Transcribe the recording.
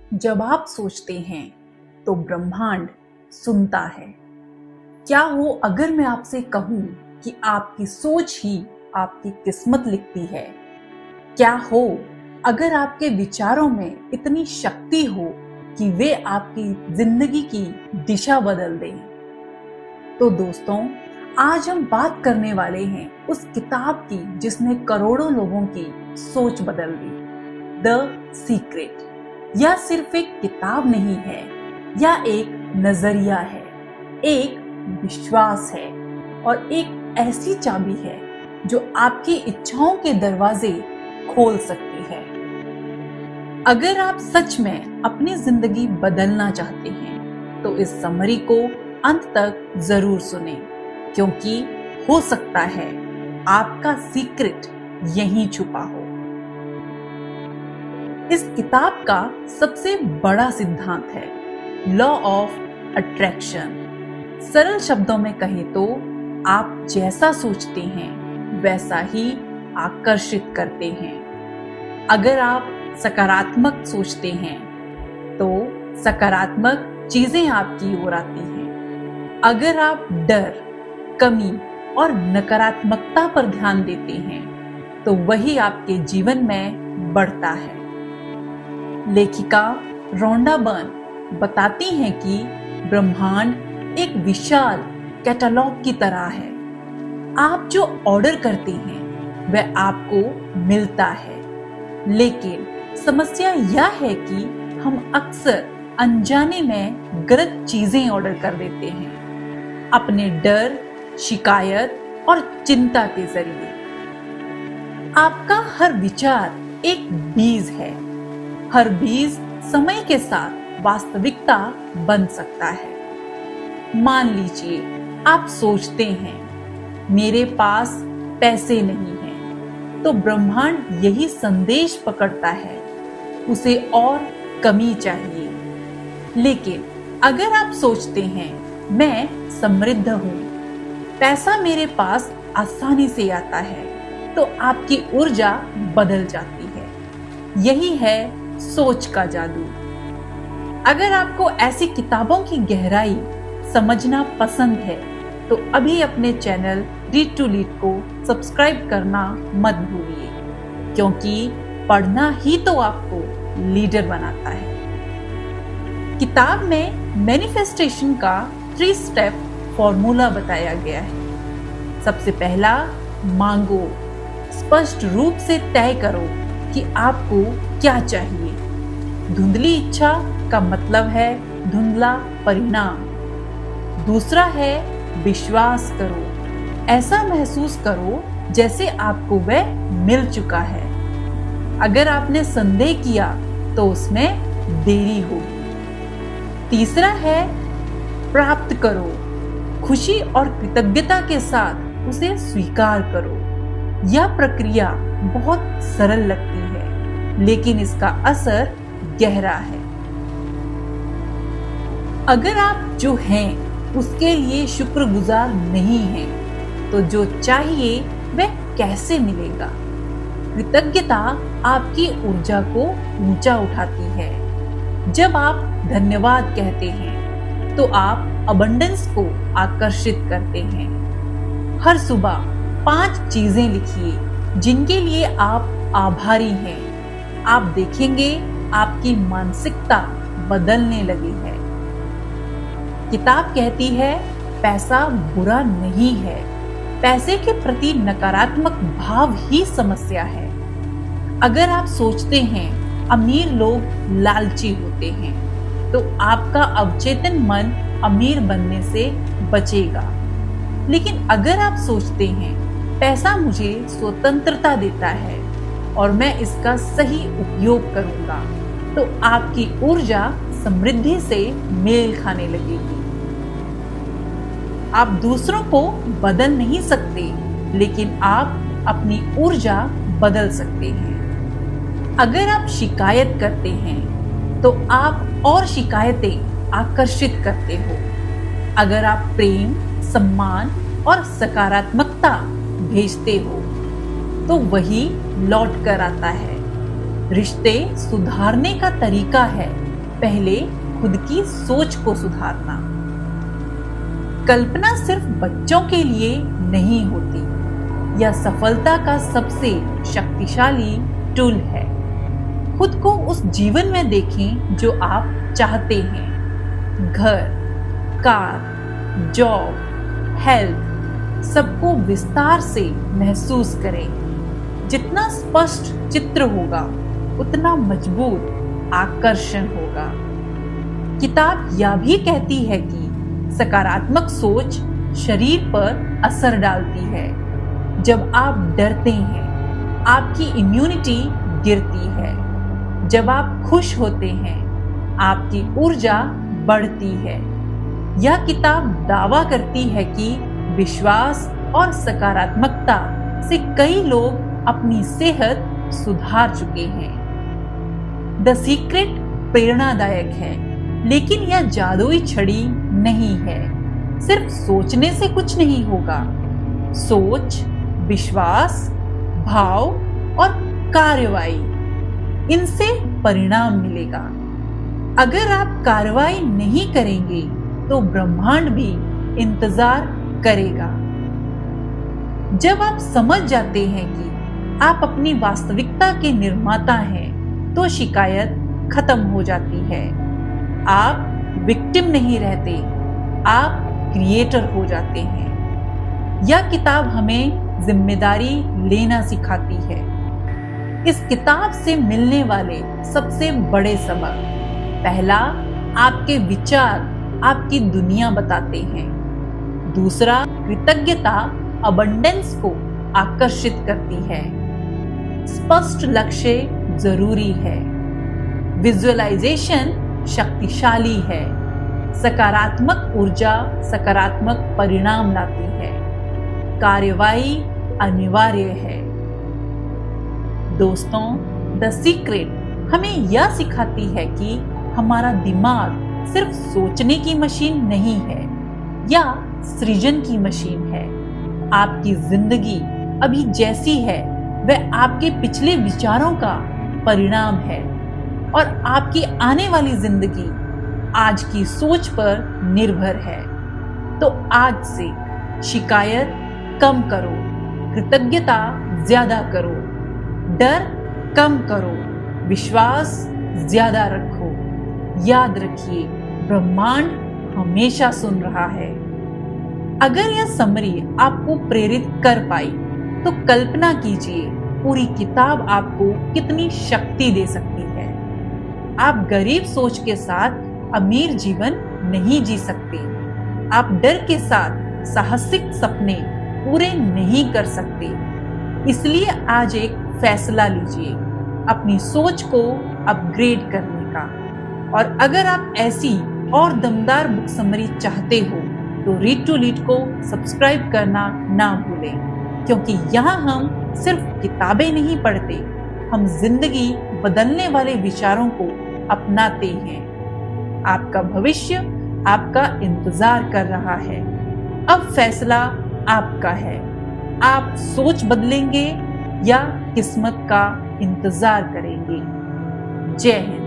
जब आप सोचते हैं तो ब्रह्मांड सुनता है। क्या हो अगर मैं आपसे कहूं कि आपकी सोच ही आपकी किस्मत लिखती है? क्या हो अगर आपके विचारों में इतनी शक्ति हो कि वे आपकी जिंदगी की दिशा बदल दें? तो दोस्तों, आज हम बात करने वाले हैं उस किताब की जिसने करोड़ों लोगों की सोच बदल दी, द सीक्रेट। यह सिर्फ एक किताब नहीं है, यह एक नजरिया है, एक विश्वास है और एक ऐसी चाबी है जो आपकी इच्छाओं के दरवाजे खोल सकती है। अगर आप सच में अपनी जिंदगी बदलना चाहते हैं तो इस समरी को अंत तक जरूर सुनें, क्योंकि हो सकता है आपका सीक्रेट यहीं छुपा हो। इस किताब का सबसे बड़ा सिद्धांत है लॉ ऑफ अट्रैक्शन। सरल शब्दों में कहें तो आप जैसा सोचते हैं वैसा ही आकर्षित करते हैं। अगर आप सकारात्मक सोचते हैं तो सकारात्मक चीजें आपकी ओर आती हैं। अगर आप डर, कमी और नकारात्मकता पर ध्यान देते हैं तो वही आपके जीवन में बढ़ता है। लेखिका रोंडा बर्न बताती हैं कि ब्रह्मांड एक विशाल कैटलॉग की तरह है। आप जो ऑर्डर करते हैं वह आपको मिलता है, लेकिन समस्या यह है कि हम अक्सर अनजाने में गलत चीजें ऑर्डर कर देते हैं, अपने डर, शिकायत और चिंता के जरिए। आपका हर विचार एक बीज है। हर बीज समय के साथ वास्तविकता बन सकता है। मान लीजिए आप सोचते हैं मेरे पास पैसे नहीं हैं, तो ब्रह्मांड यही संदेश पकड़ता है, उसे और कमी चाहिए। लेकिन अगर आप सोचते हैं मैं समृद्ध हूं, पैसा मेरे पास आसानी से आता है, तो आपकी ऊर्जा बदल जाती है। यही है सोच का जादू। अगर आपको ऐसी किताबों की गहराई समझना पसंद है तो अभी अपने चैनल रीड टू लीड को सब्सक्राइब करना मत भूलिए, क्योंकि पढ़ना ही तो आपको लीडर बनाता है। किताब में मैनिफेस्टेशन का 3 स्टेप फॉर्मूला बताया गया है। सबसे पहला, मांगो। स्पष्ट रूप से तय करो कि आपको क्या चाहिए। धुंधली इच्छा का मतलब है धुंधला परिणाम। दूसरा है विश्वास करो। ऐसा महसूस करो जैसे आपको वह मिल चुका है। अगर आपने संदेह किया तो उसमें देरी होगी। तीसरा है प्राप्त करो। खुशी और कृतज्ञता के साथ उसे स्वीकार करो। यह प्रक्रिया बहुत सरल लगती है, लेकिन इसका असर गहरा है। अगर आप जो हैं उसके लिए शुक्रगुजार नहीं हैं, तो जो चाहिए वह कैसे मिलेगा? कृतज्ञता आपकी ऊर्जा को ऊंचा उठाती है। जब आप धन्यवाद कहते हैं तो आप अबंडेंस को आकर्षित करते हैं। हर सुबह 5 चीजें लिखिए जिनके लिए आप आभारी हैं। आप देखेंगे आपकी मानसिकता बदलने लगी है। किताब कहती है पैसा बुरा नहीं है, पैसे के प्रति नकारात्मक भाव ही समस्या है। अगर आप सोचते हैं अमीर लोग लालची होते हैं, तो आपका अवचेतन मन अमीर बनने से बचेगा। लेकिन अगर आप सोचते हैं पैसा मुझे स्वतंत्रता देता है और मैं इसका सही उपयोग करूंगा, तो आपकी ऊर्जा समृद्धि से मेल खाने लगेगी। आप दूसरों को बदल नहीं सकते, लेकिन आप अपनी ऊर्जा बदल सकते हैं। अगर आप शिकायत करते हैं तो आप और शिकायतें आकर्षित करते हो। अगर आप प्रेम, सम्मान और सकारात्मकता भेजते हो तो वही लौट कर आता है। रिश्ते सुधारने का तरीका है पहले खुद की सोच को सुधारना। कल्पना सिर्फ बच्चों के लिए नहीं होती, यह सफलता का सबसे शक्तिशाली टूल है। खुद को उस जीवन में देखें जो आप चाहते हैं। घर, कार, जॉब, हेल्थ, सबको विस्तार से महसूस करें। जितना स्पष्ट चित्र होगा उतना मजबूत आकर्षण होगा। किताब यह भी कहती है कि सकारात्मक सोच शरीर पर असर डालती है। जब आप डरते हैं, आपकी इम्यूनिटी गिरती है। जब आप खुश होते हैं, आपकी ऊर्जा बढ़ती है। यह किताब दावा करती है कि विश्वास और सकारात्मकता से कई लोग अपनी सेहत सुधार चुके हैं। द सीक्रेट प्रेरणादायक है, लेकिन यह जादुई छड़ी नहीं है। सिर्फ सोचने से कुछ नहीं होगा। सोच, विश्वास, भाव और कार्रवाई, इनसे परिणाम मिलेगा। अगर आप कार्रवाई नहीं करेंगे तो ब्रह्मांड भी इंतजार करेगा। जब आप समझ जाते हैं कि आप अपनी वास्तविकता के निर्माता हैं, तो शिकायत खत्म हो जाती है। आप विक्टिम नहीं रहते, आप क्रिएटर हो जाते हैं। यह किताब हमें जिम्मेदारी लेना सिखाती है। इस किताब से मिलने वाले सबसे बड़े सबक: पहला, आपके विचार आपकी दुनिया बताते हैं। दूसरा, कृतज्ञता अबंडेंस को आकर्षित करती है। स्पष्ट लक्ष्य जरूरी है। विजुअलाइजेशन शक्तिशाली है। सकारात्मक ऊर्जा सकारात्मक परिणाम लाती है। कार्यवाही अनिवार्य है। दोस्तों, द सीक्रेट हमें यह सिखाती है कि हमारा दिमाग सिर्फ सोचने की मशीन नहीं है, या सृजन की मशीन है। आपकी जिंदगी अभी जैसी है वह आपके पिछले विचारों का परिणाम है, और आपकी आने वाली जिंदगी आज की सोच पर निर्भर है। तो आज से शिकायत कम करो, कृतज्ञता ज्यादा करो, डर कम करो, विश्वास ज्यादा रखो। याद रखिए, ब्रह्मांड हमेशा सुन रहा है। अगर यह समरी आपको प्रेरित कर पाई तो कल्पना कीजिए पूरी किताब आपको कितनी शक्ति दे सकती है। आप गरीब सोच के साथ अमीर जीवन नहीं जी सकते। आप डर के साथ साहसिक सपने पूरे नहीं कर सकते। इसलिए आज एक फैसला लीजिए अपनी सोच को अपग्रेड करने का। और अगर आप ऐसी और दमदार बुक समरी चाहते हो तो रीड टू लीड को सब्सक्राइब करना ना भूलें, क्योंकि यहाँ हम सिर्फ किताबें नहीं पढ़ते, हम जिंदगी बदलने वाले विचारों को अपनाते हैं। आपका भविष्य आपका इंतजार कर रहा है। अब फैसला आपका है। आप सोच बदलेंगे या किस्मत का इंतजार करेंगे। जय हिंद।